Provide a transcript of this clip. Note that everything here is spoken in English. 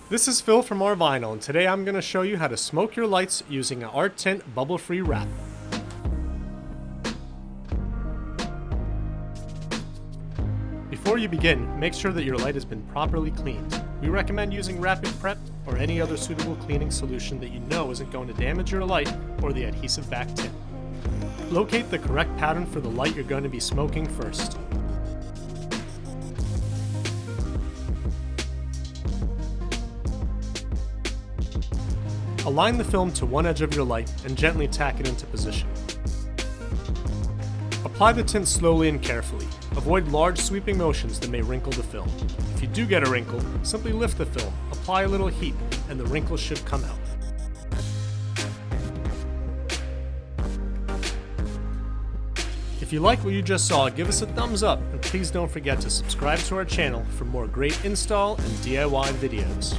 This is Phil from Rvinyl, and today I'm going to show you how to smoke your lights using an Rtint bubble-free wrap. Before you begin, make sure that your light has been properly cleaned. We recommend using Rapid Prep or any other suitable cleaning solution that you know isn't going to damage your light or the adhesive back tint. Locate the correct pattern for the light you're going to be smoking first. Align the film to one edge of your light and gently tack it into position. Apply the tint slowly and carefully. Avoid large sweeping motions that may wrinkle the film. If you do get a wrinkle, simply lift the film, apply a little heat, and the wrinkle should come out. If you like what you just saw, give us a thumbs up, and please don't forget to subscribe to our channel for more great install and DIY videos.